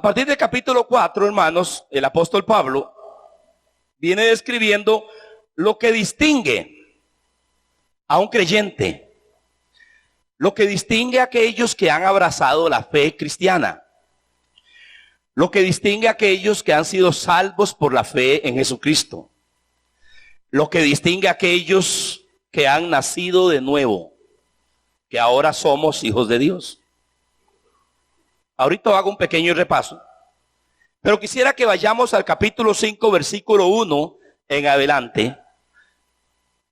partir del capítulo 4, hermanos, el apóstol Pablo viene describiendo lo que distingue a un creyente, lo que distingue a aquellos que han abrazado la fe cristiana, lo que distingue a aquellos que han sido salvos por la fe en Jesucristo, lo que distingue a aquellos que han nacido de nuevo, que ahora somos hijos de Dios. Ahorita hago un pequeño repaso, pero quisiera que vayamos al capítulo 5, versículo 1 en adelante.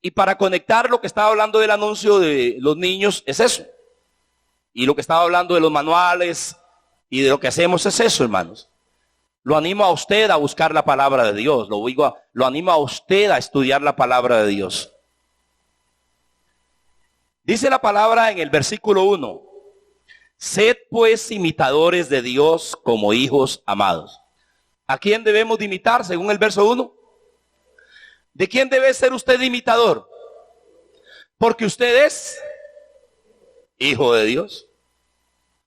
Y para conectar lo que estaba hablando del anuncio de los niños es eso. Y lo que estaba hablando de los manuales y de lo que hacemos es eso, hermanos. Lo animo a usted a buscar la palabra de Dios. Lo animo a usted a estudiar la palabra de Dios. Dice la palabra en el versículo 1. Sed pues imitadores de Dios como hijos amados. ¿A quién debemos de imitar según el verso 1? ¿De quién debe ser usted imitador? Porque usted es hijo de Dios.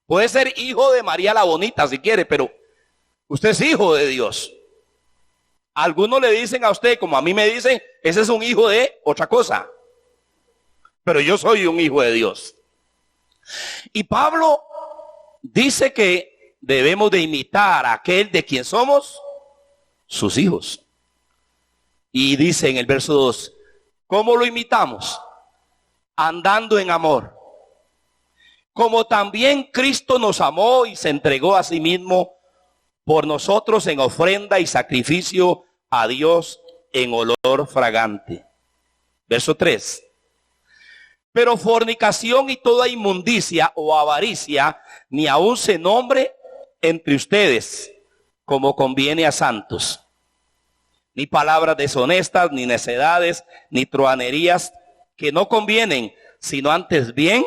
Puede ser hijo de María la Bonita si quiere, pero usted es hijo de Dios. Algunos le dicen a usted, como a mí me dicen, ese es un hijo de otra cosa. Pero yo soy un hijo de Dios. Y Pablo dice que debemos de imitar a aquel de quien somos sus hijos. Y dice en el verso 2, ¿cómo lo imitamos? Andando en amor. Como también Cristo nos amó y se entregó a sí mismo por nosotros en ofrenda y sacrificio a Dios en olor fragante. Verso 3. Pero fornicación y toda inmundicia o avaricia ni aun se nombre entre ustedes, como conviene a santos. Ni palabras deshonestas, ni necedades, ni truhanerías que no convienen, sino antes bien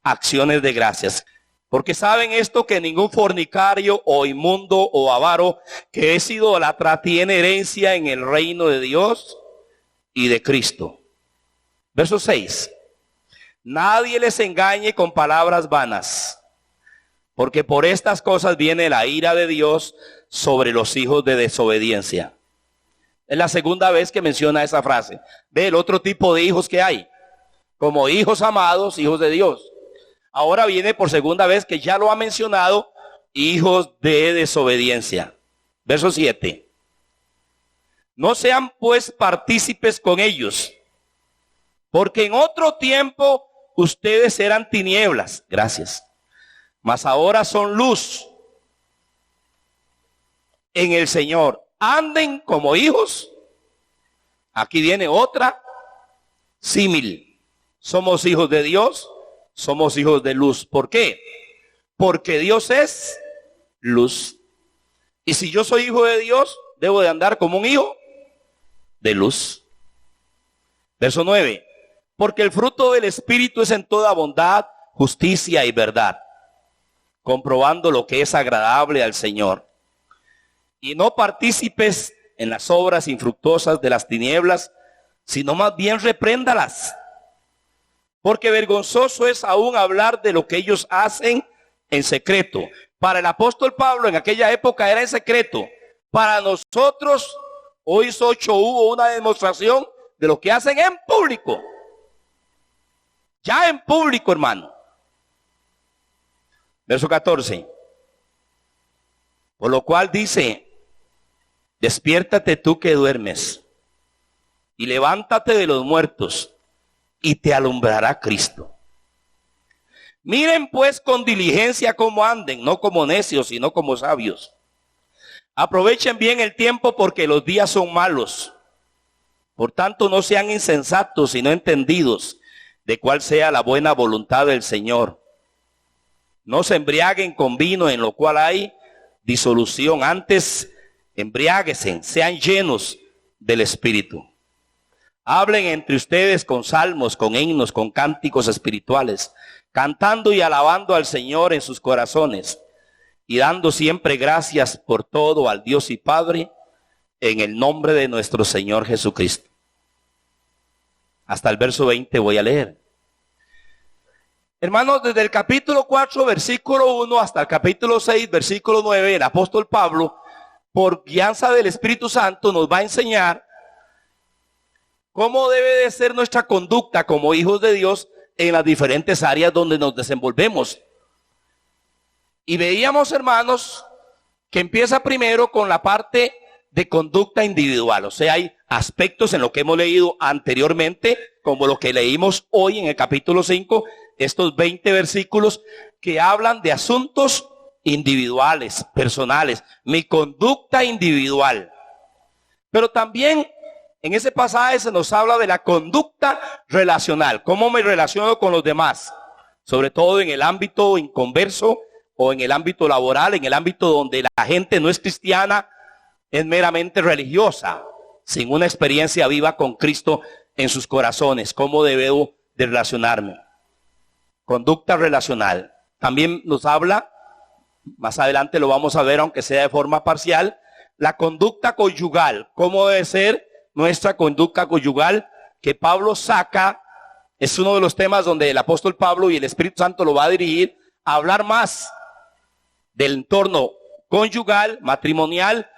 acciones de gracias. Porque saben esto, que ningún fornicario o inmundo o avaro que es idólatra tiene herencia en el reino de Dios y de Cristo. Verso 6. Nadie les engañe con palabras vanas, porque por estas cosas viene la ira de Dios sobre los hijos de desobediencia. Es la segunda vez que menciona esa frase. Ve el otro tipo de hijos que hay, como hijos amados, hijos de Dios. Ahora viene por segunda vez que ya lo ha mencionado, hijos de desobediencia. Verso 7. No sean pues partícipes con ellos, porque en otro tiempo ustedes eran tinieblas, gracias, mas ahora son luz en el Señor. Anden como hijos. Aquí viene otra símil. Somos hijos de Dios, somos hijos de luz. ¿Por qué? Porque Dios es luz. Y si yo soy hijo de Dios, debo de andar como un hijo de luz. Verso 9. Porque el fruto del Espíritu es en toda bondad, justicia y verdad, comprobando lo que es agradable al Señor. Y no partícipes en las obras infructuosas de las tinieblas, sino más bien repréndalas. Porque vergonzoso es aún hablar de lo que ellos hacen en secreto. Para el apóstol Pablo en aquella época era en secreto. Para nosotros, hoy hubo una demostración de lo que hacen en público. Ya en público, hermano. Verso 14. Por lo cual dice, despiértate tú que duermes, y levántate de los muertos, y te alumbrará Cristo. Miren pues con diligencia cómo anden, no como necios, sino como sabios. Aprovechen bien el tiempo, porque los días son malos. Por tanto, no sean insensatos, sino entendidos de cuál sea la buena voluntad del Señor. No se embriaguen con vino, en lo cual hay disolución. Antes, embriáguense, sean llenos del Espíritu. Hablen entre ustedes con salmos, con himnos, con cánticos espirituales, cantando y alabando al Señor en sus corazones, y dando siempre gracias por todo al Dios y Padre, en el nombre de nuestro Señor Jesucristo. Hasta el verso 20 voy a leer. Hermanos, desde el capítulo 4, versículo 1 hasta el capítulo 6, versículo 9, el apóstol Pablo, por guianza del Espíritu Santo, nos va a enseñar cómo debe de ser nuestra conducta como hijos de Dios en las diferentes áreas donde nos desenvolvemos. Y veíamos, hermanos, que empieza primero con la parte de conducta individual. O sea, hay aspectos en lo que hemos leído anteriormente, como lo que leímos hoy en el capítulo 5, estos 20 versículos que hablan de asuntos individuales, personales, mi conducta individual. Pero también en ese pasaje se nos habla de la conducta relacional, cómo me relaciono con los demás, sobre todo en el ámbito inconverso o en el ámbito laboral, en el ámbito donde la gente no es cristiana, es meramente religiosa, sin una experiencia viva con Cristo en sus corazones. ¿Cómo debo de relacionarme? Conducta relacional. También nos habla, más adelante lo vamos a ver, aunque sea de forma parcial, la conducta conyugal. ¿Cómo debe ser nuestra conducta conyugal? Que Pablo saca, es uno de los temas donde el apóstol Pablo y el Espíritu Santo lo va a dirigir a hablar más del entorno conyugal, matrimonial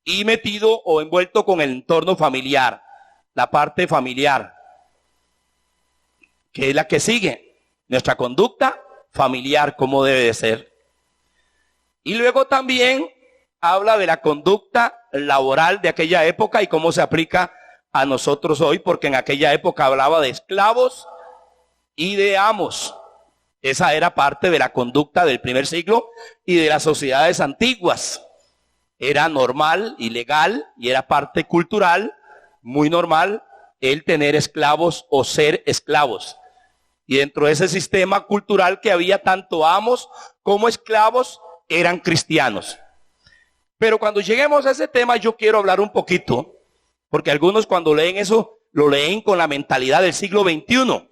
y metido o envuelto con el entorno familiar, la parte familiar, que es la que sigue, nuestra conducta familiar, cómo debe de ser. Y luego también habla de la conducta laboral de aquella época y cómo se aplica a nosotros hoy, porque en aquella época hablaba de esclavos y de amos. Esa era parte de la conducta del primer siglo y de las sociedades antiguas. Era normal y legal y era parte cultural, muy normal, el tener esclavos o ser esclavos. Y dentro de ese sistema cultural que había, tanto amos como esclavos eran cristianos. Pero cuando lleguemos a ese tema yo quiero hablar un poquito, porque algunos cuando leen eso, lo leen con la mentalidad del siglo XXI.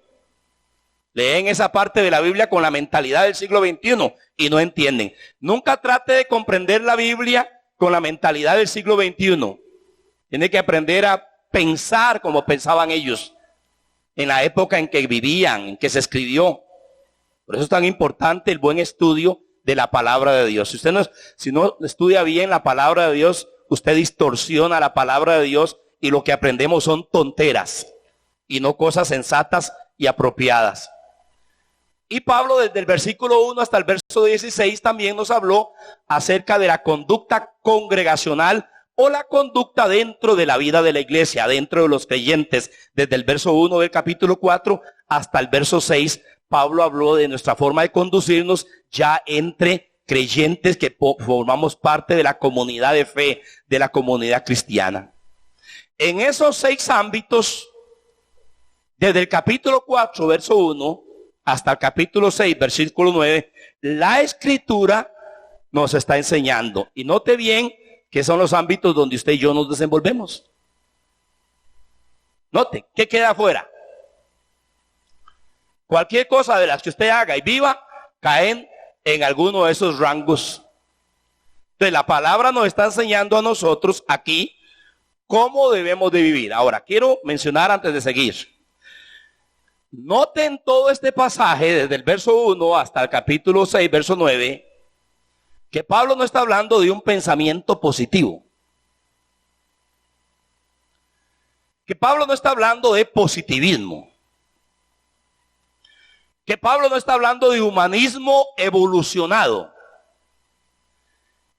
Leen esa parte de la Biblia con la mentalidad del siglo XXI y no entienden. Nunca trate de comprender la Biblia con la mentalidad del siglo XXI. Tiene que aprender a pensar como pensaban ellos en la época en que vivían, en que se escribió. Por eso es tan importante el buen estudio de la palabra de Dios. Si no estudia bien la palabra de Dios, usted distorsiona la palabra de Dios y lo que aprendemos son tonteras y no cosas sensatas y apropiadas. Y Pablo desde el versículo 1 hasta el verso 16 también nos habló acerca de la conducta congregacional o la conducta dentro de la vida de la iglesia, dentro de los creyentes. Desde el verso 1 del capítulo 4 hasta el verso 6, Pablo habló de nuestra forma de conducirnos ya entre creyentes que formamos parte de la comunidad de fe, de la comunidad cristiana. En esos 6 ámbitos, desde el capítulo 4, verso 1, hasta el capítulo 6, versículo 9, la Escritura nos está enseñando. Y note bien que son los ámbitos donde usted y yo nos desenvolvemos. Note, ¿qué queda afuera? Cualquier cosa de las que usted haga y viva, caen en alguno de esos rangos. Entonces la palabra nos está enseñando a nosotros aquí cómo debemos de vivir. Ahora, quiero mencionar antes de seguir. Noten todo este pasaje, desde el verso 1 hasta el capítulo 6, verso 9, que Pablo no está hablando de un pensamiento positivo. Que Pablo no está hablando de positivismo. Que Pablo no está hablando de humanismo evolucionado.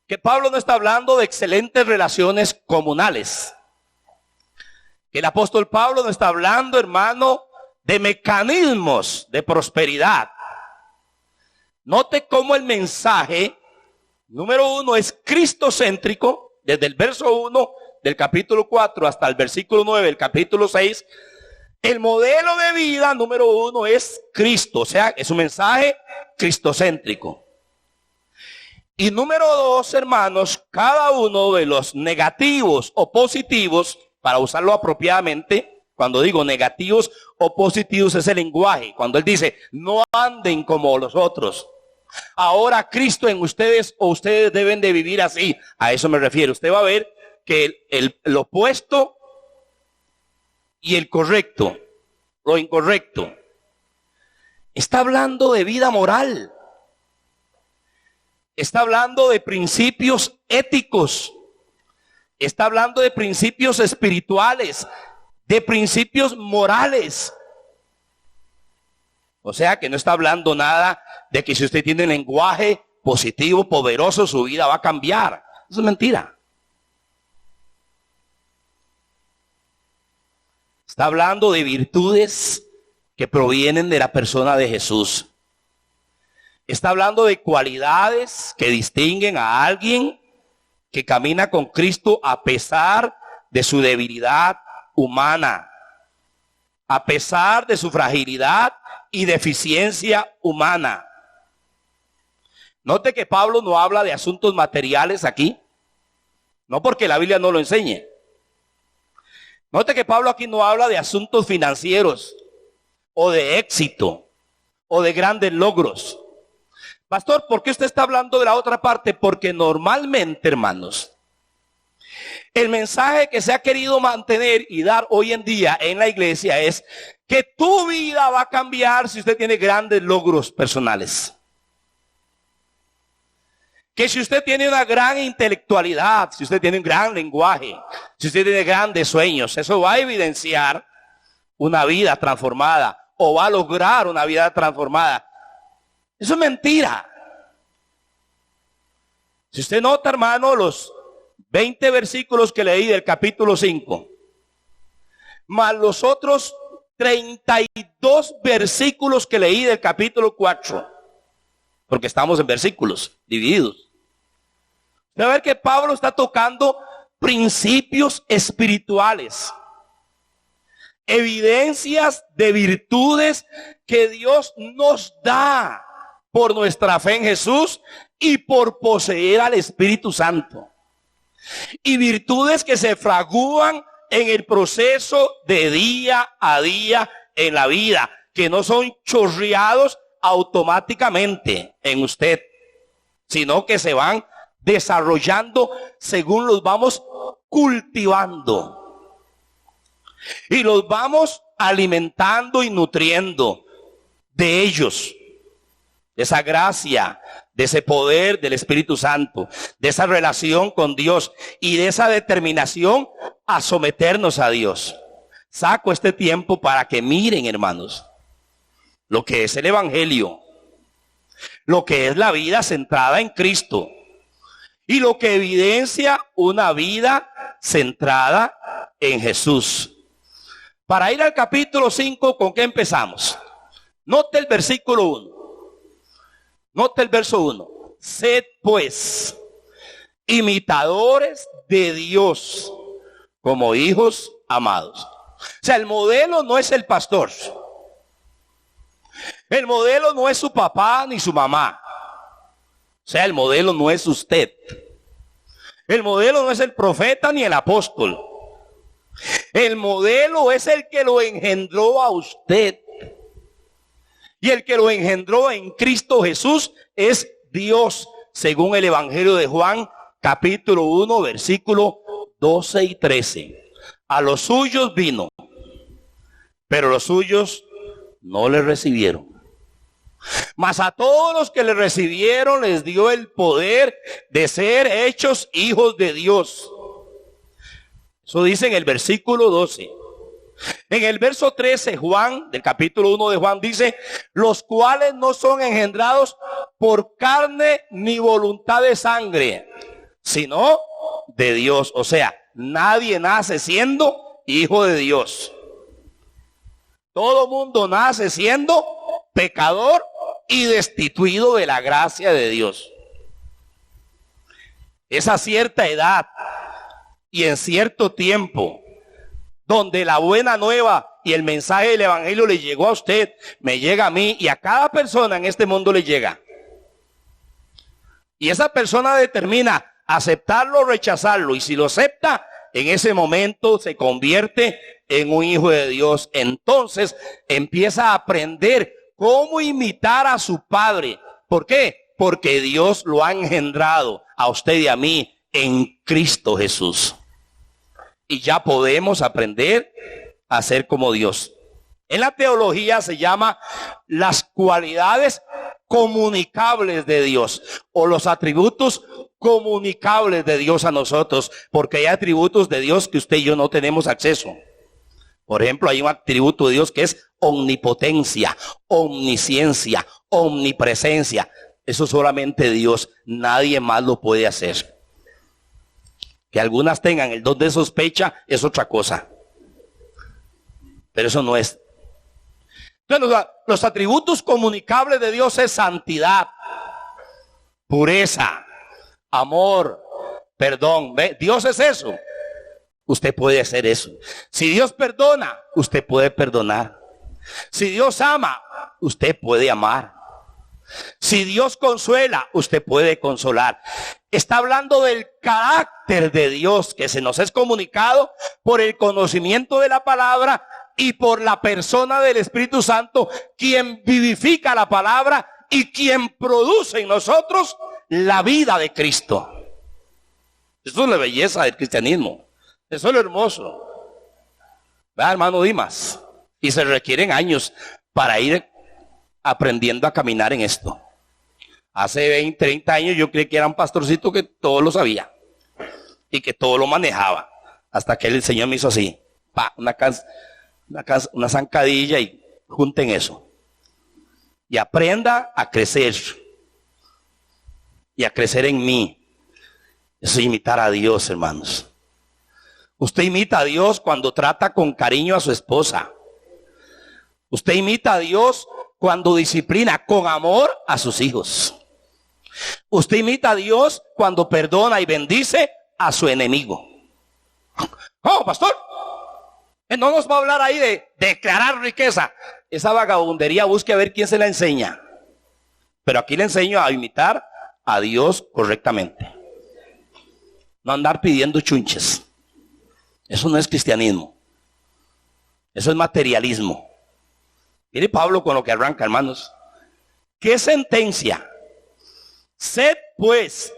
Que Pablo no está hablando de excelentes relaciones comunales. Que el apóstol Pablo no está hablando, hermano, de mecanismos de prosperidad. Note cómo el mensaje, número 1, es cristocéntrico, desde el verso 1 del capítulo 4 hasta el versículo 9 del capítulo 6. El modelo de vida, número 1, es Cristo, o sea, es un mensaje cristocéntrico. Y número 2, hermanos, cada uno de los negativos o positivos, para usarlo apropiadamente, cuando digo negativos o positivos es el lenguaje. Cuando él dice, no anden como los otros. Ahora Cristo en ustedes o ustedes deben de vivir así. A eso me refiero. Usted va a ver que el opuesto y el correcto, lo incorrecto. Está hablando de vida moral. Está hablando de principios éticos. Está hablando de principios espirituales, de principios morales. O sea que no está hablando nada de que si usted tiene un lenguaje positivo, poderoso, su vida va a cambiar. Eso es mentira. Está hablando de virtudes que provienen de la persona de Jesús. Está hablando de cualidades que distinguen a alguien que camina con Cristo a pesar de su debilidad humana, a pesar de su fragilidad y deficiencia humana. Note que Pablo no habla de asuntos materiales aquí, no porque la Biblia no lo enseñe. Note que Pablo aquí no habla de asuntos financieros o de éxito o de grandes logros. Pastor, ¿por qué usted está hablando de la otra parte? Porque normalmente, hermanos, el mensaje que se ha querido mantener y dar hoy en día en la iglesia es que tu vida va a cambiar si usted tiene grandes logros personales. Que si usted tiene una gran intelectualidad, si usted tiene un gran lenguaje, si usted tiene grandes sueños, eso va a evidenciar una vida transformada o va a lograr una vida transformada. Eso es mentira. Si usted nota, hermano, los 20 versículos que leí del capítulo 5, más los otros 32 versículos que leí del capítulo 4, porque estamos en versículos divididos. Usted va a ver que Pablo está tocando principios espirituales, evidencias de virtudes que Dios nos da por nuestra fe en Jesús y por poseer al Espíritu Santo. Y virtudes que se fragúan en el proceso de día a día en la vida, que no son chorreados automáticamente en usted, sino que se van desarrollando según los vamos cultivando. Y los vamos alimentando y nutriendo de ellos, de esa gracia, de ese poder del Espíritu Santo, de esa relación con Dios y de esa determinación a someternos a Dios. Saco este tiempo para que miren, hermanos, lo que es el Evangelio, lo que es la vida centrada en Cristo y lo que evidencia una vida centrada en Jesús. Para ir al capítulo 5, ¿con qué empezamos? Note el versículo 1. Note el verso 1. Sed pues imitadores de Dios como hijos amados. O sea, el modelo no es el pastor. El modelo no es su papá ni su mamá. O sea, el modelo no es usted. El modelo no es el profeta ni el apóstol. El modelo es el que lo engendró a usted. Y el que lo engendró en Cristo Jesús es Dios, según el Evangelio de Juan, capítulo 1, versículo 12 y 13. A los suyos vino, pero los suyos no le recibieron. Mas a todos los que le recibieron les dio el poder de ser hechos hijos de Dios. Eso dice en el versículo 12. En el verso 13, Juan, del capítulo 1 de Juan, dice, los cuales no son engendrados por carne ni voluntad de sangre, sino de Dios. O sea, nadie nace siendo hijo de Dios. Todo mundo nace siendo pecador y destituido de la gracia de Dios. Es a cierta edad y en cierto tiempo donde la buena nueva y el mensaje del Evangelio le llegó a usted, me llega a mí y a cada persona en este mundo le llega. Y esa persona determina aceptarlo o rechazarlo. Y si lo acepta, en ese momento se convierte en un hijo de Dios. Entonces empieza a aprender cómo imitar a su padre. ¿Por qué? Porque Dios lo ha engendrado a usted y a mí en Cristo Jesús. Y ya podemos aprender a ser como Dios. En la teología se llama las cualidades comunicables de Dios o los atributos comunicables de Dios a nosotros, porque hay atributos de Dios que usted y yo no tenemos acceso. Por ejemplo, hay un atributo de Dios que es omnipotencia, omnisciencia, omnipresencia. Eso solamente Dios, nadie más lo puede hacer. Que algunas tengan el don de sospecha es otra cosa, pero eso no es. Entonces, los atributos comunicables de Dios es santidad, pureza, amor, perdón. ¿Ve? Dios es eso. Usted puede hacer eso. Si Dios perdona, usted puede perdonar. Si Dios ama, usted puede amar. Si Dios consuela, usted puede consolar. Está hablando del carácter de Dios que se nos es comunicado por el conocimiento de la palabra y por la persona del Espíritu Santo, quien vivifica la palabra y quien produce en nosotros la vida de Cristo. Eso es la belleza del cristianismo. Eso es lo hermoso. ¿Verdad, hermano Dimas? Y se requieren años para ir aprendiendo a caminar en esto. Hace 20, 30 años yo creí que era un pastorcito que todo lo sabía y que todo lo manejaba. Hasta que el Señor me hizo así, una zancadilla y junten eso. Y aprenda a crecer. Y a crecer en mí. Eso es imitar a Dios, hermanos. Usted imita a Dios cuando trata con cariño a su esposa. Usted imita a Dios cuando disciplina con amor a sus hijos. Usted imita a Dios cuando perdona y bendice a su enemigo. ¿Cómo, pastor? No nos va a hablar ahí de declarar riqueza. Esa vagabundería, busque a ver quién se la enseña. Pero aquí le enseño a imitar a Dios correctamente. No andar pidiendo chunches. Eso no es cristianismo. Eso es materialismo. Mire Pablo con lo que arranca, hermanos. ¿Qué sentencia? Sed pues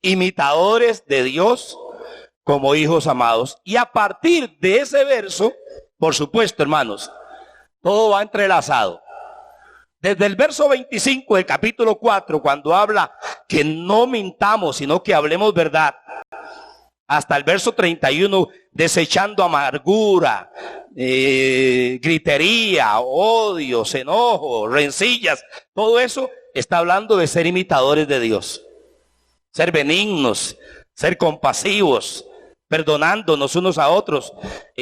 imitadores de Dios como hijos amados. Y a partir de ese verso, por supuesto, hermanos, todo va entrelazado. Desde el verso 25 del capítulo 4, cuando habla que no mintamos, sino que hablemos verdad, hasta el verso 31, desechando amargura, gritería, odios, enojos, rencillas, todo eso está hablando de ser imitadores de Dios, ser benignos, ser compasivos, perdonándonos unos a otros.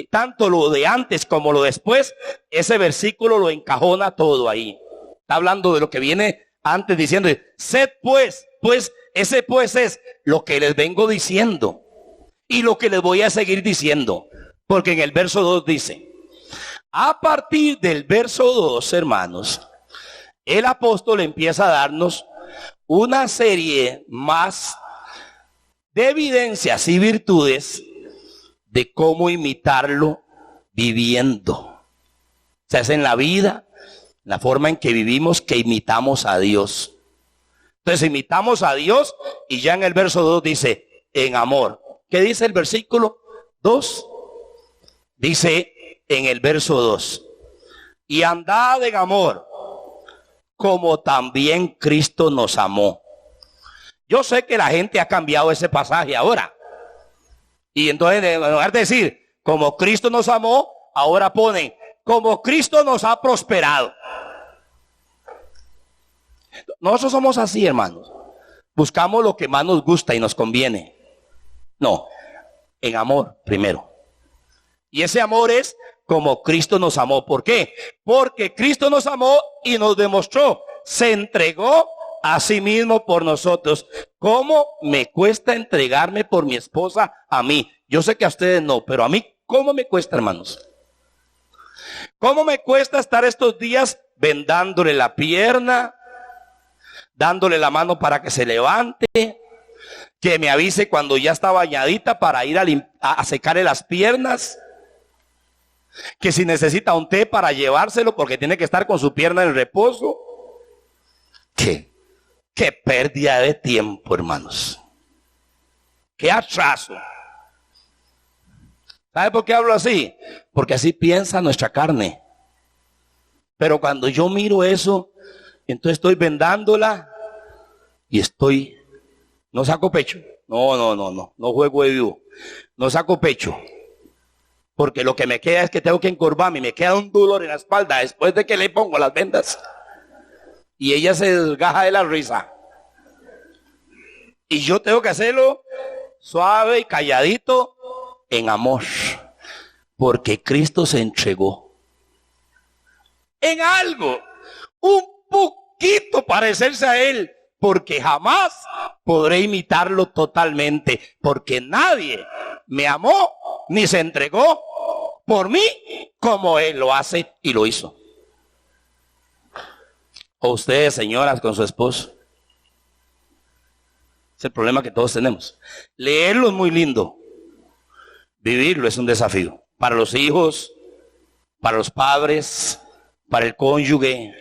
Tanto lo de antes como lo después, ese versículo lo encajona todo ahí. Está hablando de lo que viene antes diciendo, sed pues ese pues es lo que les vengo diciendo. Y lo que les voy a seguir diciendo, porque en el verso 2 dice, a partir del verso 2, hermanos, el apóstol empieza a darnos una serie más de evidencias y virtudes de cómo imitarlo viviendo. O sea, es en la vida, la forma en que vivimos, que imitamos a Dios. Entonces imitamos a Dios y ya en el verso 2 dice, en amor. ¿Qué dice el versículo 2? Dice en el verso 2, y andad en amor, como también Cristo nos amó. Yo sé que la gente ha cambiado ese pasaje ahora. Y entonces, en lugar de decir, como Cristo nos amó, ahora ponen, como Cristo nos ha prosperado. Nosotros somos así, hermanos. Buscamos lo que más nos gusta y nos conviene. No, en amor primero. Y ese amor es como Cristo nos amó. ¿Por qué? Porque Cristo nos amó y nos demostró, se entregó a sí mismo por nosotros. ¿Cómo me cuesta entregarme por mi esposa a mí? Yo sé que a ustedes no, pero a mí, ¿cómo me cuesta, hermanos? ¿Cómo me cuesta estar estos días vendándole la pierna, dándole la mano para que se levante, que me avise cuando ya está bañadita para ir a secarle las piernas, que si necesita un té para llevárselo porque tiene que estar con su pierna en reposo? Qué pérdida de tiempo, hermanos. Qué atraso. ¿Sabe por qué hablo así? Porque así piensa nuestra carne. Pero cuando yo miro eso, entonces estoy vendándola y no saco pecho. No juego de vivo. No saco pecho. Porque lo que me queda es que tengo que encorvarme y me queda un dolor en la espalda después de que le pongo las vendas. Y ella se desgaja de la risa. Y yo tengo que hacerlo suave y calladito en amor. Porque Cristo se entregó en algo, un poquito parecerse a Él. Porque jamás podré imitarlo totalmente. Porque nadie me amó ni se entregó por mí como Él lo hace y lo hizo. O ustedes, señoras, con su esposo. Es el problema que todos tenemos. Leerlo es muy lindo. Vivirlo es un desafío. Para los hijos, para los padres, para el cónyuge.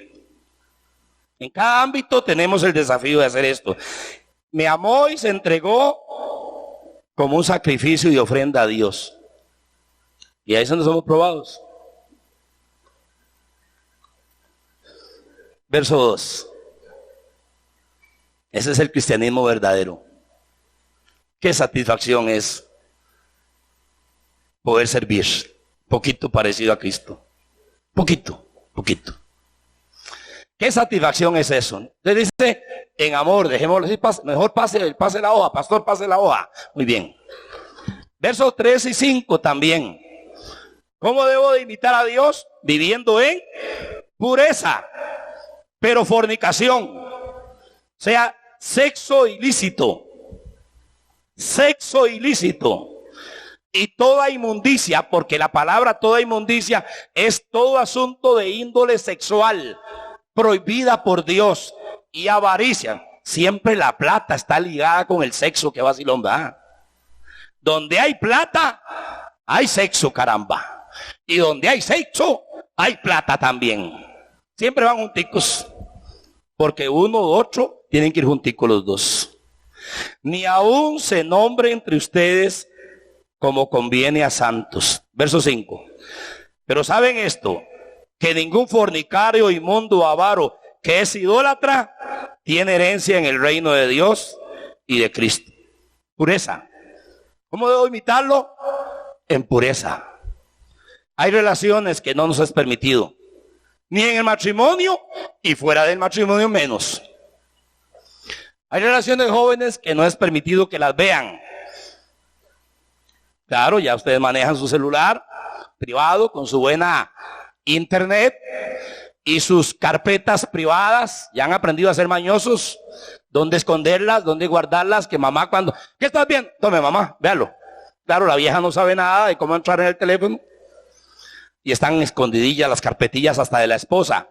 En cada ámbito tenemos el desafío de hacer esto. Me amó y se entregó como un sacrificio y ofrenda a Dios. Y ahí es donde somos probados. Verso 2. Ese es el cristianismo verdadero. Qué satisfacción es poder servir. Poquito parecido a Cristo. Poquito. ¿Qué satisfacción es eso? Entonces dice, en amor, dejémoslo así, mejor pase la hoja, pastor, pase la hoja. Muy bien. Versos 3 y 5 también. ¿Cómo debo de imitar a Dios? Viviendo en pureza, pero fornicación. O sea, sexo ilícito. Sexo ilícito. Y toda inmundicia, porque la palabra toda inmundicia es todo asunto de índole sexual, prohibida por Dios. Y avaricia. Siempre la plata está ligada con el sexo, que vacilón va. Donde hay plata, hay sexo, caramba. Y donde hay sexo, hay plata también. Siempre van junticos. Porque uno u otro tienen que ir junticos los dos. Ni aún se nombre entre ustedes como conviene a santos. Verso 5. Pero saben esto, que ningún fornicario, inmundo, avaro, que es idólatra, tiene herencia en el reino de Dios y de Cristo. Pureza. ¿Cómo debo imitarlo? En pureza. Hay relaciones que no nos es permitido, ni en el matrimonio y fuera del matrimonio menos. Hay relaciones jóvenes que no es permitido que las vean. Claro, ya ustedes manejan su celular privado con su buena internet y sus carpetas privadas. Ya han aprendido a ser mañosos. ¿Dónde esconderlas? ¿Dónde guardarlas? Que mamá cuando... ¿Qué estás viendo? Tome, mamá, véalo. Claro, la vieja no sabe nada de cómo entrar en el teléfono. Y están escondidillas las carpetillas hasta de la esposa.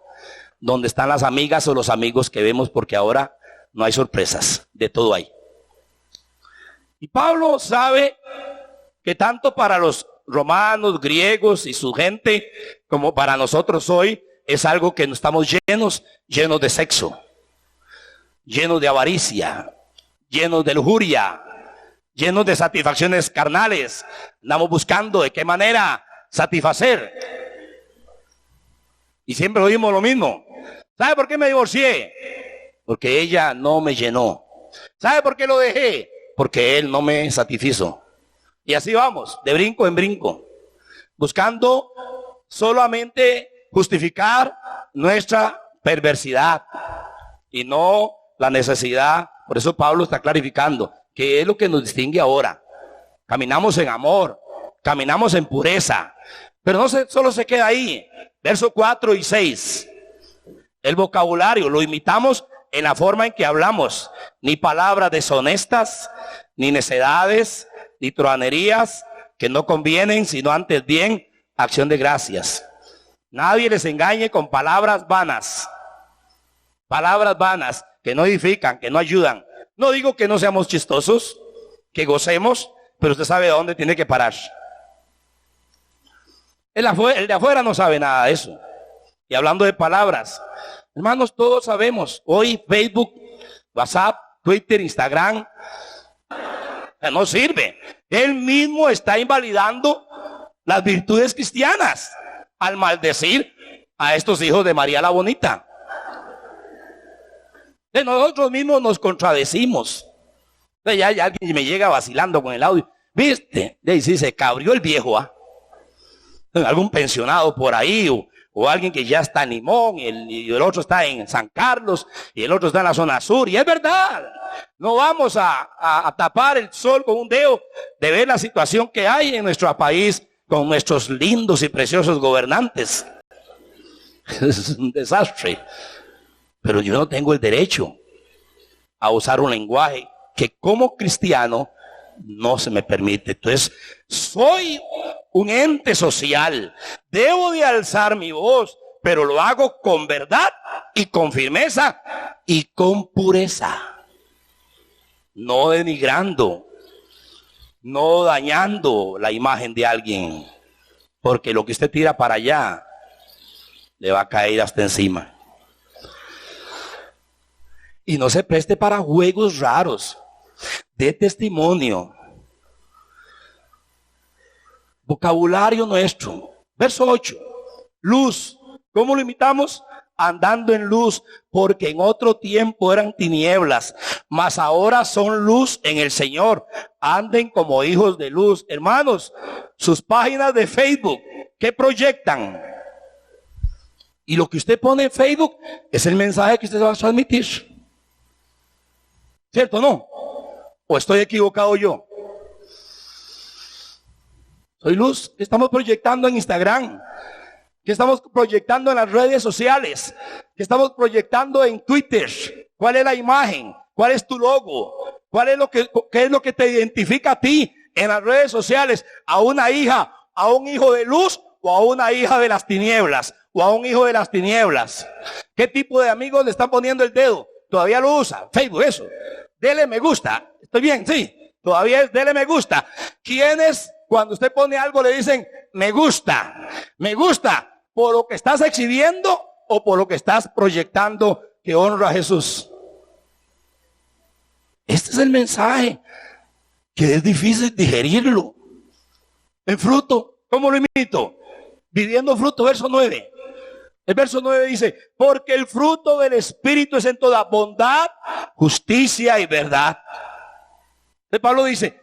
Donde están las amigas o los amigos que vemos, porque ahora no hay sorpresas. De todo hay. Y Pablo sabe que tanto para los romanos, griegos y su gente, como para nosotros hoy, es algo que estamos llenos de sexo, llenos de avaricia, llenos de lujuria, llenos de satisfacciones carnales. Andamos buscando de qué manera satisfacer. Y siempre oímos lo mismo. ¿Sabe por qué me divorcié? Porque ella no me llenó. ¿Sabe por qué lo dejé? Porque él no me satisfizo. Y así vamos, de brinco en brinco, buscando solamente justificar nuestra perversidad y no la necesidad. Por eso Pablo está clarificando que es lo que nos distingue ahora. Caminamos en amor, caminamos en pureza, pero no solo se queda ahí. Versos 4 y 6. El vocabulario lo imitamos en la forma en que hablamos. Ni palabras deshonestas, ni necedades, ni truhanerías que no convienen, sino antes bien acción de gracias. Nadie les engañe con palabras vanas. Palabras vanas que no edifican, que no ayudan. No digo que no seamos chistosos, que gocemos, pero usted sabe dónde tiene que parar. El de afuera no sabe nada de eso. Y hablando de palabras, hermanos, todos sabemos. Hoy Facebook, WhatsApp, Twitter, Instagram, no sirve. Él mismo está invalidando las virtudes cristianas al maldecir a estos hijos de María la Bonita. De nosotros mismos nos contradecimos. Ya alguien me llega vacilando con el audio. ¿Viste? De ahí sí se cabrió el viejo, ¿ah? Algún pensionado por ahí, o alguien que ya está en Limón, y el otro está en San Carlos, y el otro está en la zona sur. Y es verdad, no vamos a tapar el sol con un dedo de ver la situación que hay en nuestro país con nuestros lindos y preciosos gobernantes. Es un desastre. Pero yo no tengo el derecho a usar un lenguaje que como cristiano no se me permite. Entonces, soy un ente social. Debo de alzar mi voz, pero lo hago con verdad y con firmeza y con pureza. No denigrando, no dañando la imagen de alguien. Porque lo que usted tira para allá le va a caer hasta encima. Y no se preste para juegos raros de testimonio. Vocabulario nuestro. Verso 8. Luz. ¿Cómo lo imitamos? Andando en luz, porque en otro tiempo eran tinieblas, mas ahora son luz en el Señor. Anden como hijos de luz. Hermanos, sus páginas de Facebook, ¿qué proyectan? Y lo que usted pone en Facebook es el mensaje que usted va a transmitir. ¿Cierto o no? ¿O estoy equivocado yo? Soy luz. ¿Qué estamos proyectando en Instagram? ¿Qué estamos proyectando en las redes sociales? ¿Qué estamos proyectando en Twitter? ¿Cuál es la imagen? ¿Cuál es tu logo? ¿Qué es lo que te identifica a ti en las redes sociales? ¿A una hija, a un hijo de luz o a una hija de las tinieblas? ¿O a un hijo de las tinieblas? ¿Qué tipo de amigos le están poniendo el dedo? ¿Todavía lo usa? Facebook, eso. Dele me gusta. ¿Estoy bien? Sí. Todavía es dele me gusta. ¿Quiénes, cuando usted pone algo, le dicen me gusta? Me gusta por lo que estás exhibiendo o por lo que estás proyectando que honra a Jesús. Este es el mensaje que es difícil digerirlo. En fruto, ¿cómo lo imito? Viviendo fruto, verso 9. El verso 9 dice, porque el fruto del Espíritu es en toda bondad, justicia y verdad. El Pablo dice,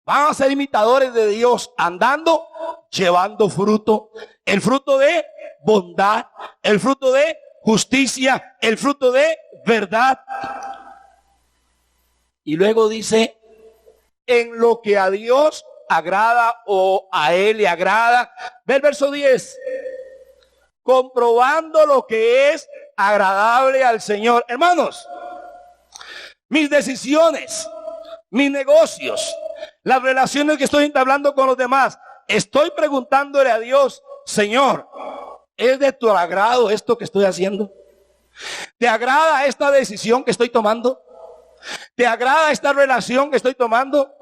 van a ser imitadores de Dios andando, llevando fruto. El fruto de bondad, el fruto de justicia, el fruto de verdad. Y luego dice, en lo que a Dios agrada o a Él le agrada. Ve el verso 10. Comprobando lo que es agradable al Señor. Hermanos, mis decisiones, mis negocios, las relaciones que estoy entablando con los demás, estoy preguntándole a Dios, Señor, ¿es de tu agrado esto que estoy haciendo? ¿Te agrada esta decisión que estoy tomando? ¿Te agrada esta relación que estoy tomando?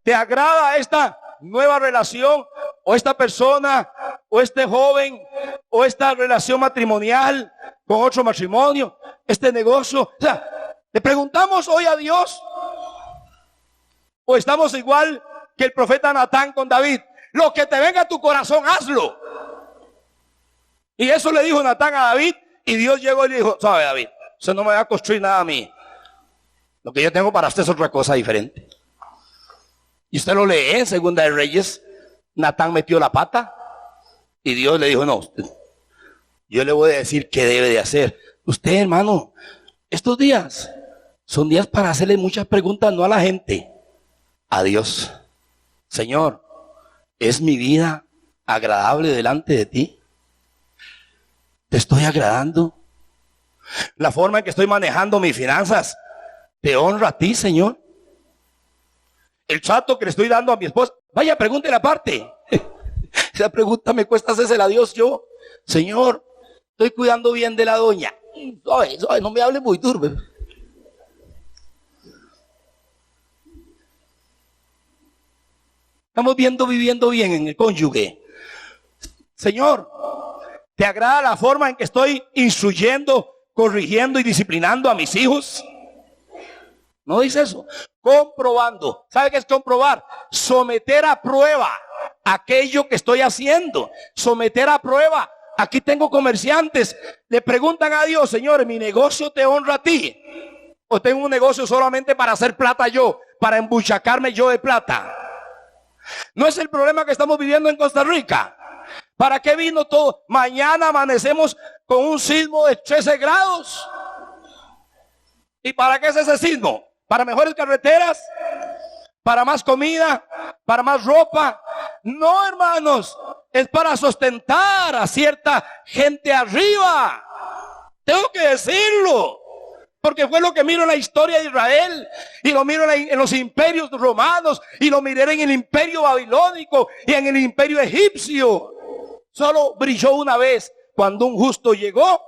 ¿Te agrada esta nueva relación o esta persona o este joven o esta relación matrimonial con otro matrimonio, este negocio? O sea, ¿le preguntamos hoy a Dios? ¿O estamos igual que el profeta Natán con David? Lo que te venga a tu corazón, hazlo. Y eso le dijo Natán a David, y Dios llegó y le dijo, sabe David, usted no me va a construir nada a mí. Lo que yo tengo para usted es otra cosa diferente. Y usted lo lee en Segunda de Reyes. Natán metió la pata y Dios le dijo, no, yo le voy a decir qué debe de hacer. Usted, hermano, estos días son días para hacerle muchas preguntas, no a la gente, a Dios. Señor, ¿es mi vida agradable delante de ti? ¿Te estoy agradando? ¿La forma en que estoy manejando mis finanzas te honra a ti, Señor? El trato que le estoy dando a mi esposa, vaya, pregúntele aparte. Esa pregunta me cuesta hacérsela a Dios yo. Señor, estoy cuidando bien de la doña. No me hable muy duro. Estamos viviendo bien en el cónyuge. Señor, ¿te agrada la forma en que estoy instruyendo, corrigiendo y disciplinando a mis hijos? No dice eso. Comprobando. ¿Sabe qué es comprobar? Someter a prueba aquello que estoy haciendo. Someter a prueba aquí tengo comerciantes, le preguntan a Dios: Señor, ¿mi negocio te honra a ti? ¿O tengo un negocio solamente para hacer plata yo, para embuchacarme yo de plata? No es el problema que estamos viviendo en Costa Rica. ¿Para qué vino todo? Mañana amanecemos con un sismo de 13 grados. ¿Y para qué es ese sismo? ¿Para mejores carreteras? ¿Para más comida? ¿Para más ropa? No, hermanos, es para sustentar a cierta gente arriba. Tengo que decirlo, porque fue lo que miro en la historia de Israel, y lo miro en los imperios romanos, y lo miré en el imperio babilónico y en el imperio egipcio. Solo brilló una vez cuando un justo llegó.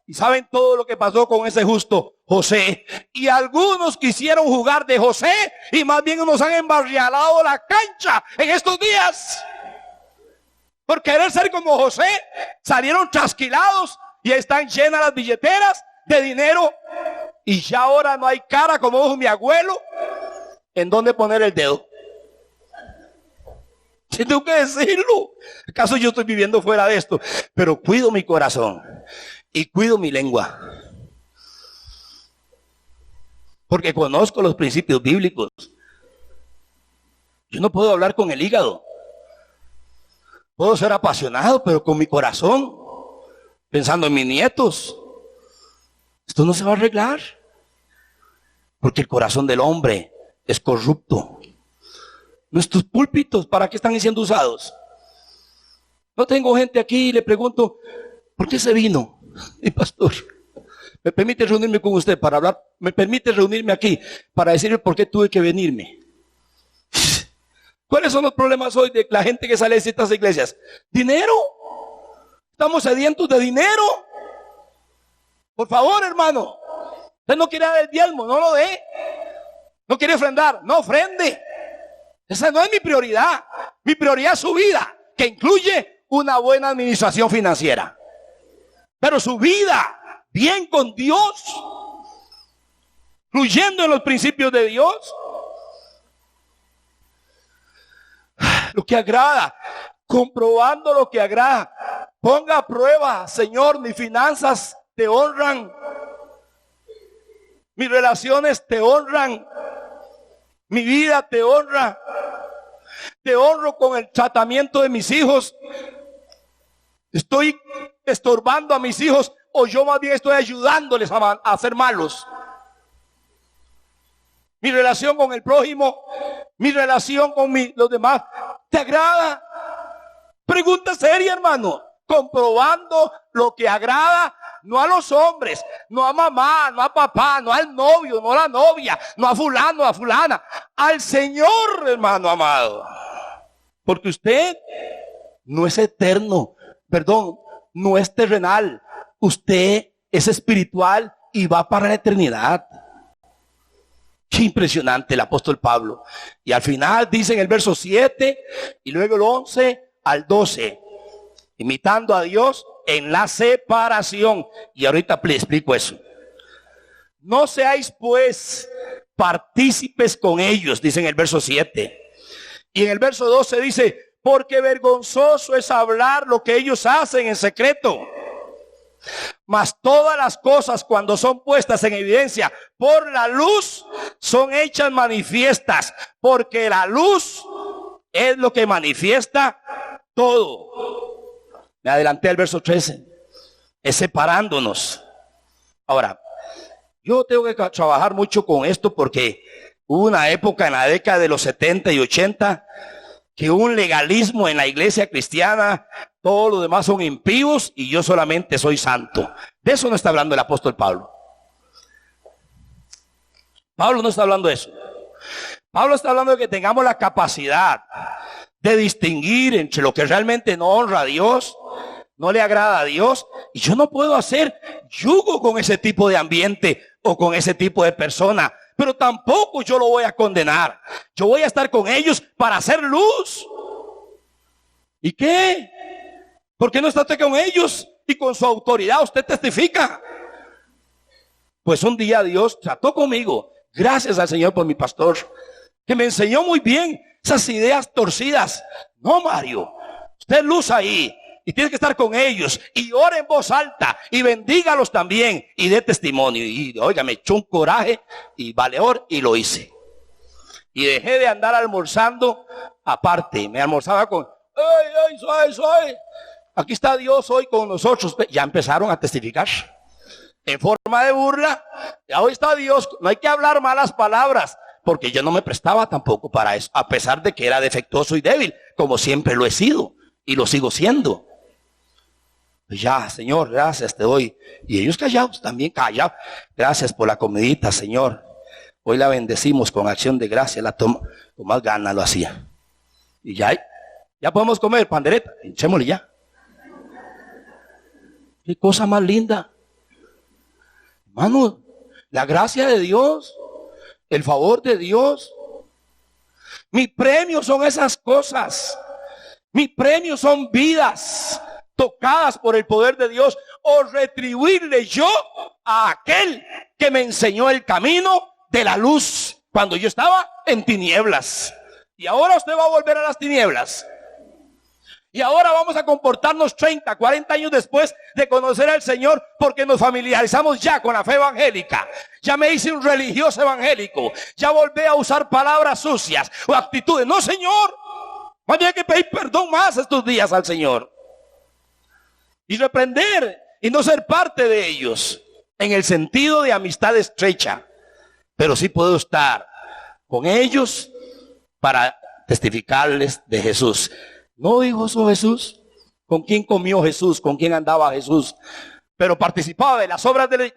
Y saben todo lo que pasó con ese justo, José. Y algunos quisieron jugar de José y más bien nos han embarrialado la cancha en estos días. Por querer ser como José, salieron trasquilados y están llenas las billeteras de dinero. Y ya ahora no hay cara, como dijo mi abuelo, en dónde poner el dedo. Sí, tengo que decirlo. ¿Acaso yo estoy viviendo fuera de esto? Pero cuido mi corazón y cuido mi lengua, porque conozco los principios bíblicos. Yo no puedo hablar con el hígado. Puedo ser apasionado, pero con mi corazón, pensando en mis nietos. Esto no se va a arreglar, porque el corazón del hombre es corrupto. Nuestros púlpitos, ¿para qué están siendo usados? No tengo gente aquí y le pregunto: ¿por qué se vino? Y pastor, ¿me permite reunirme con usted para hablar? ¿Me permite reunirme aquí para decirle por qué tuve que venirme? ¿Cuáles son los problemas hoy de la gente que sale de estas iglesias? ¿Dinero? ¿Estamos sedientos de dinero? Por favor, hermano, usted no quiere dar el diezmo, no lo dé. No quiere ofrendar, no ofrende. Esa no es mi prioridad. Mi prioridad es su vida, que incluye una buena administración financiera. Pero su vida bien con Dios, fluyendo en los principios de Dios, lo que agrada, comprobando lo que agrada. Ponga a prueba: Señor, mis finanzas te honran, mis relaciones te honran, mi vida te honra, te honro con el tratamiento de mis hijos. ¿Estoy estorbando a mis hijos o yo más bien estoy ayudándoles a ser malos? Mi relación con el prójimo, mi relación con los demás, ¿te agrada? Pregunta seria, hermano. Comprobando lo que agrada, no a los hombres, no a mamá, no a papá, no al novio, no a la novia, no a fulano, a fulana, al Señor, hermano amado. Porque usted no es eterno. Perdón, no es terrenal. Usted es espiritual y va para la eternidad. Qué impresionante el apóstol Pablo. Y al final dice en el verso 7 y luego el 11 al 12, imitando a Dios en la separación. Y ahorita le explico eso. No seáis pues partícipes con ellos, dice en el verso 7. Y en el verso 12 dice: porque vergonzoso es hablar lo que ellos hacen en secreto. Mas todas las cosas, cuando son puestas en evidencia por la luz, son hechas manifiestas, porque la luz es lo que manifiesta todo. Me adelanté al verso 13. Es separándonos. Ahora, yo tengo que trabajar mucho con esto, porque hubo una época en la década de los 70 y 80 que hubo un legalismo en la iglesia cristiana. Todos los demás son impíos y yo solamente soy santo. De eso no está hablando el apóstol Pablo. Pablo no está hablando de eso. Pablo está hablando de que tengamos la capacidad de distinguir entre lo que realmente no honra a Dios, no le agrada a Dios. Y yo no puedo hacer yugo con ese tipo de ambiente o con ese tipo de persona, pero tampoco yo lo voy a condenar. Yo voy a estar con ellos para hacer luz. ¿Y qué? ¿Por qué no está usted con ellos y con su autoridad usted testifica? Pues un día Dios trató conmigo, gracias al Señor por mi pastor, que me enseñó muy bien esas ideas torcidas. No, Mario, usted luz ahí. y tienes que estar con ellos y ora en voz alta y bendígalos también y dé testimonio. Y oiga, me echó un coraje y valor y lo hice. Y dejé de andar almorzando aparte. Me almorzaba con, ¡ay, suave! Aquí está Dios hoy con nosotros. Ya empezaron a testificar en forma de burla. Ya hoy está Dios. No hay que hablar malas palabras, porque yo no me prestaba tampoco para eso, a pesar de que era defectuoso y débil, como siempre lo he sido y lo sigo siendo. Ya, Señor, gracias te doy. Y ellos callados, también callados. Gracias por la comidita, Señor. Hoy la bendecimos con acción de gracia, la toma, con más ganas lo hacía. Y ya podemos comer pandereta, echémosle ya. Qué cosa más linda. Hermano, la gracia de Dios, el favor de Dios. Mi premio son esas cosas. Mi premio son vidas tocadas por el poder de Dios, o retribuirle yo a aquel que me enseñó el camino de la luz cuando yo estaba en tinieblas. Y ahora usted va a volver a las tinieblas. Y ahora vamos a comportarnos 30, 40 años después de conocer al Señor, porque nos familiarizamos ya con la fe evangélica. Ya me hice un religioso evangélico. Ya volví a usar palabras sucias o actitudes. No, Señor. Más bien hay que pedir perdón más estos días al Señor. Y reprender y no ser parte de ellos en el sentido de amistad estrecha. Pero sí puedo estar con ellos para testificarles de Jesús. ¿No dijo eso Jesús? ¿Con quién comió Jesús? ¿Con quién andaba Jesús? Pero participaba de las obras de la...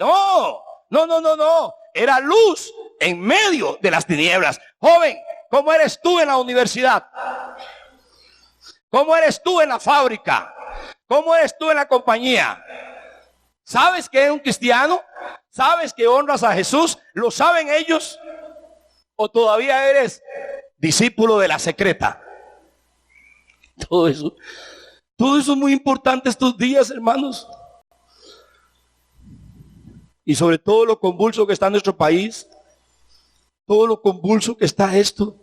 No. Era luz en medio de las tinieblas. Joven, ¿cómo eres tú en la universidad? ¿Cómo eres tú en la fábrica? ¿Cómo eres tú en la compañía? ¿Sabes que eres un cristiano? ¿Sabes que honras a Jesús? ¿Lo saben ellos? ¿O todavía eres discípulo de la secreta? Todo eso es muy importante estos días, hermanos. Y sobre todo lo convulso que está nuestro país. Todo lo convulso que está esto.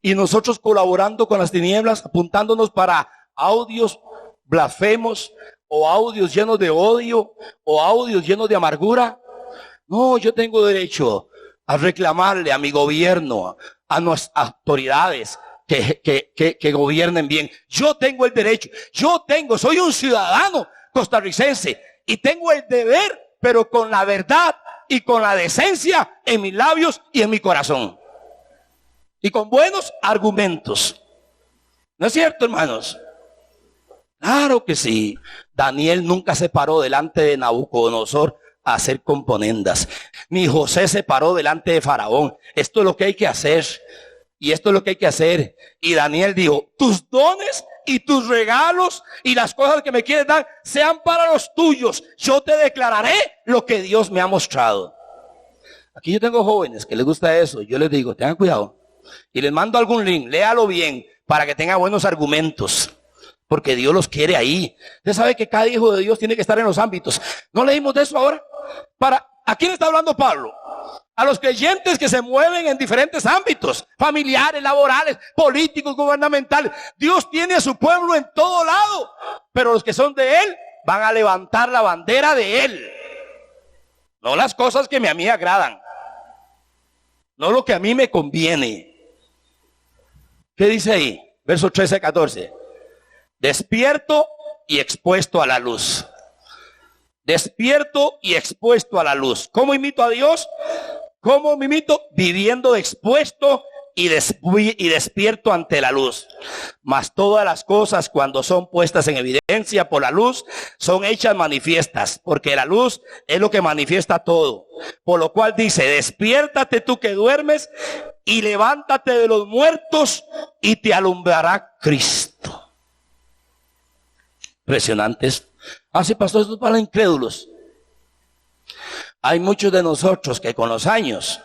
Y nosotros colaborando con las tinieblas, apuntándonos para audios blasfemos, o audios llenos de odio, o audios llenos de amargura. No, yo tengo derecho a reclamarle a mi gobierno, a nuestras autoridades, que gobiernen bien. Yo tengo el derecho, soy un ciudadano costarricense y tengo el deber, pero con la verdad y con la decencia en mis labios y en mi corazón. Y con buenos argumentos. ¿No es cierto, hermanos? Claro que sí. Daniel nunca se paró delante de Nabucodonosor a hacer componendas. Ni José se paró delante de Faraón. Esto es lo que hay que hacer. Y esto es lo que hay que hacer. Y Daniel dijo, tus dones y tus regalos y las cosas que me quieres dar sean para los tuyos. Yo te declararé lo que Dios me ha mostrado. Aquí yo tengo jóvenes que les gusta eso. Yo les digo, tengan cuidado. Y les mando algún link, léalo bien para que tenga buenos argumentos. Porque Dios los quiere ahí. Usted sabe que cada hijo de Dios tiene que estar en los ámbitos. ¿No leímos de eso ahora? ¿A quién está hablando Pablo? A los creyentes que se mueven en diferentes ámbitos, familiares, laborales, políticos, gubernamentales. Dios tiene a su pueblo en todo lado, pero los que son de Él van a levantar la bandera de Él. No las cosas que a mí me agradan, no lo que a mí me conviene. ¿Qué dice ahí? Verso 13-14. Despierto y expuesto a la luz. Despierto y expuesto a la luz. ¿Cómo imito a Dios? ¿Cómo me imito? Viviendo expuesto y despierto ante la luz. Mas todas las cosas, cuando son puestas en evidencia por la luz, son hechas manifiestas, porque la luz es lo que manifiesta todo. Por lo cual dice, despiértate tú que duermes y levántate de los muertos y te alumbrará Cristo. Impresionantes. Así pasó esto para incrédulos. Hay muchos de nosotros que con los años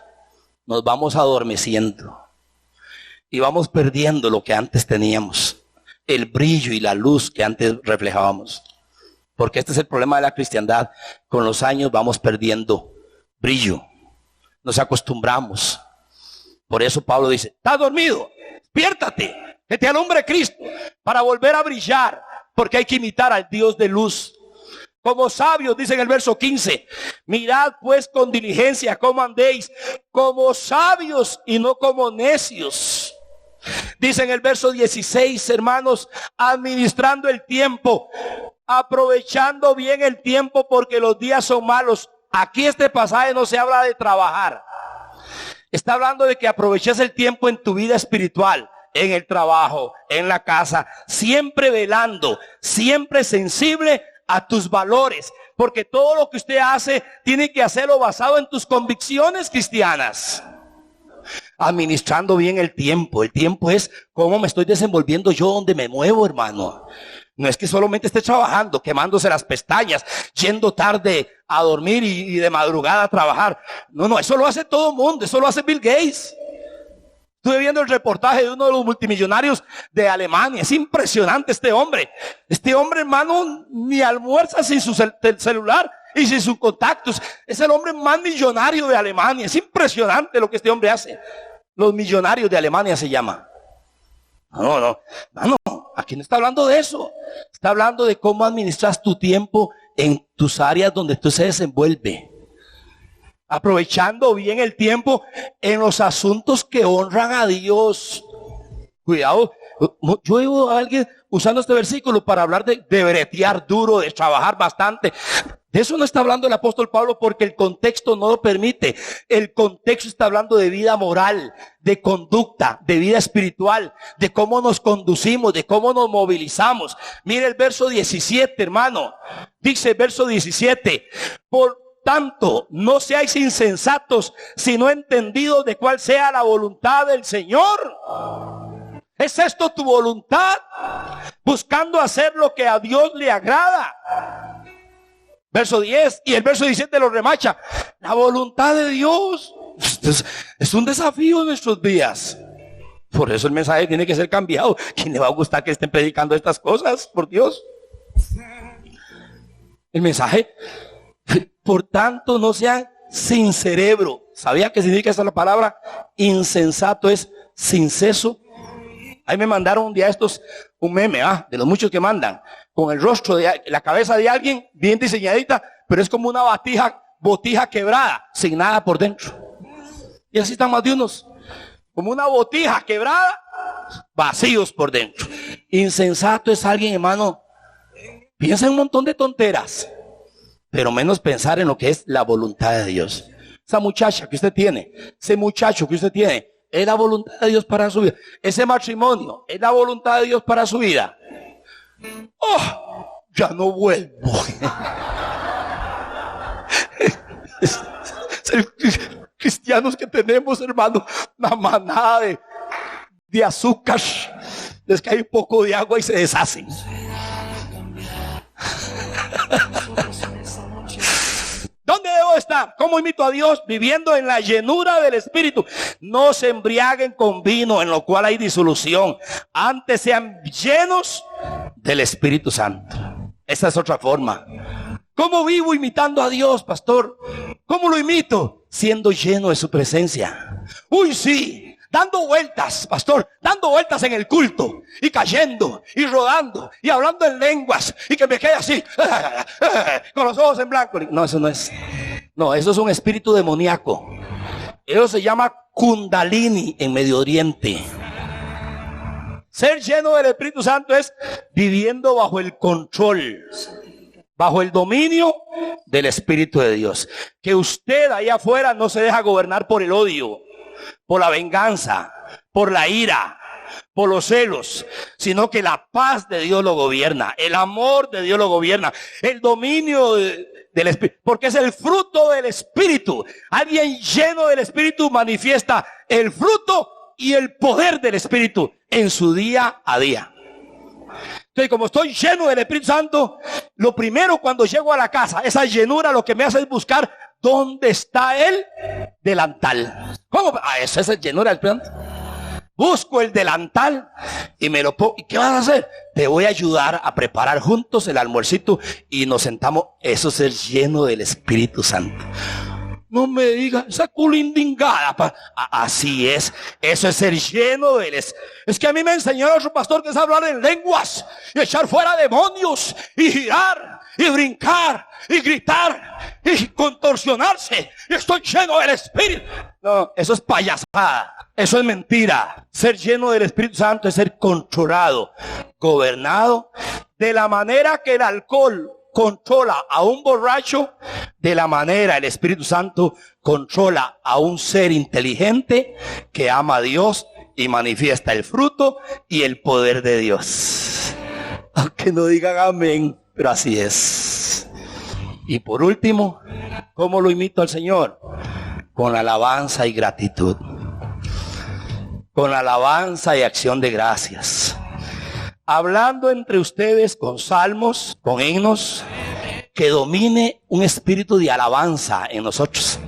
nos vamos adormeciendo y vamos perdiendo lo que antes teníamos, el brillo y la luz que antes reflejábamos. Porque este es el problema de la cristiandad. Con los años vamos perdiendo brillo, nos acostumbramos. Por eso Pablo dice, ¿estás dormido? Despiértate, que te alumbre Cristo, para volver a brillar, porque hay que imitar al Dios de luz. Como sabios, dice en el verso 15, mirad pues con diligencia cómo andéis, como sabios y no como necios. Dice en el verso 16, hermanos, administrando el tiempo, aprovechando bien el tiempo porque los días son malos. Aquí este pasaje no se habla de trabajar. Está hablando de que aproveches el tiempo en tu vida espiritual, en el trabajo, en la casa, siempre velando, siempre sensible a tus valores, porque todo lo que usted hace tiene que hacerlo basado en tus convicciones cristianas. Administrando bien el tiempo es cómo me estoy desenvolviendo yo donde me muevo, hermano. No es que solamente esté trabajando, quemándose las pestañas, yendo tarde a dormir y de madrugada a trabajar. No, eso lo hace todo el mundo, eso lo hace Bill Gates. Estuve viendo el reportaje de uno de los multimillonarios de Alemania. Es impresionante este hombre. Este hombre, hermano, ni almuerza sin su celular y sin sus contactos. Es el hombre más millonario de Alemania. Es impresionante lo que este hombre hace. Los millonarios de Alemania se llama. No, aquí no está hablando de eso. Está hablando de cómo administras tu tiempo en tus áreas donde tú se desenvuelve. Aprovechando bien el tiempo en los asuntos que honran a Dios. Cuidado, yo oigo a alguien usando este versículo para hablar de bretear duro, de trabajar bastante. De eso no está hablando el apóstol Pablo porque el contexto no lo permite. El contexto está hablando de vida moral, de conducta, de vida espiritual, de cómo nos conducimos, de cómo nos movilizamos. Mire el verso 17, hermano. Dice el verso 17, por tanto, no seáis insensatos, sino entendidos de cuál sea la voluntad del Señor. ¿Es esto tu voluntad? Buscando hacer lo que a Dios le agrada. Verso 10 y el verso 17 lo remacha. La voluntad de Dios es un desafío en nuestros días. Por eso el mensaje tiene que ser cambiado. ¿Quién le va a gustar que estén predicando estas cosas? Por Dios. El mensaje, por tanto, no sean sin cerebro. ¿Sabía qué significa esa la palabra? Insensato es sin seso. Ahí me mandaron un día estos, un meme, de los muchos que mandan, con el rostro de la cabeza de alguien bien diseñadita, pero es como una botija quebrada, sin nada por dentro. Y así están más de unos, como una botija quebrada, vacíos por dentro. Insensato es alguien, hermano, piensa en un montón de tonteras, pero menos pensar en lo que es la voluntad de Dios. Esa muchacha que usted tiene, ese muchacho que usted tiene, es la voluntad de Dios para su vida. Ese matrimonio es la voluntad de Dios para su vida. Ya no vuelvo. Cristianos que tenemos, hermano, una manada de azúcar. Les cae un poco de agua y se deshacen. ¿Dónde debo estar? ¿Cómo imito a Dios? Viviendo en la llenura del Espíritu. No se embriaguen con vino, en lo cual hay disolución. Antes sean llenos del Espíritu Santo. Esa es otra forma. ¿Cómo vivo imitando a Dios, pastor? ¿Cómo lo imito? Siendo lleno de su presencia. Uy, sí. Dando vueltas, pastor, dando vueltas en el culto, y cayendo, y rodando, y hablando en lenguas, y que me quede así, con los ojos en blanco. No, eso no es. No, eso es un espíritu demoníaco. Eso se llama Kundalini en Medio Oriente. Ser lleno del Espíritu Santo es viviendo bajo el control, bajo el dominio del Espíritu de Dios. Que usted allá afuera no se deja gobernar por el odio, por la venganza, por la ira, por los celos, sino que la paz de Dios lo gobierna, el amor de Dios lo gobierna, el dominio del Espíritu, porque es el fruto del Espíritu. Alguien lleno del Espíritu manifiesta el fruto y el poder del Espíritu en su día a día. Entonces, como estoy lleno del Espíritu Santo, lo primero cuando llego a la casa, esa llenura lo que me hace es buscar dónde está el delantal. ¿Cómo? Esa es la llenura del Espíritu Santo. Busco el delantal y me lo pongo. ¿Y qué vas a hacer? Te voy a ayudar a preparar juntos el almuercito y nos sentamos. Eso es ser lleno del Espíritu Santo. No me diga, esa culindingada. Así es, eso es ser lleno de él. Es que a mí me enseñó otro pastor que es hablar en lenguas y echar fuera demonios y girar y brincar y gritar y contorsionarse. Y estoy lleno del Espíritu. No, eso es payasada, eso es mentira. Ser lleno del Espíritu Santo es ser controlado, gobernado, de la manera que el alcohol controla a un borracho, de la manera el Espíritu Santo controla a un ser inteligente que ama a Dios y manifiesta el fruto y el poder de Dios. Aunque no digan amén, pero así es. Y por último, ¿cómo lo imito al Señor? Con alabanza y gratitud. Con alabanza y acción de gracias. Hablando entre ustedes con salmos, con himnos, que domine un espíritu de alabanza en nosotros.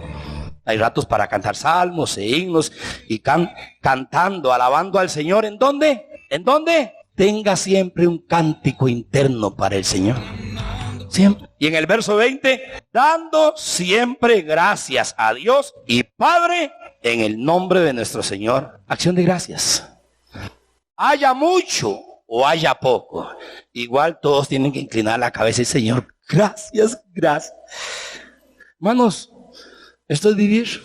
Hay ratos para cantar salmos e himnos y cantando, alabando al Señor. ¿En dónde? ¿En dónde? Tenga siempre un cántico interno para el Señor. Siempre. Y en el verso 20, dando siempre gracias a Dios y Padre en el nombre de nuestro Señor. Acción de gracias. Haya mucho o haya poco, igual todos tienen que inclinar la cabeza y Señor, gracias, gracias. Hermanos, esto es vivir.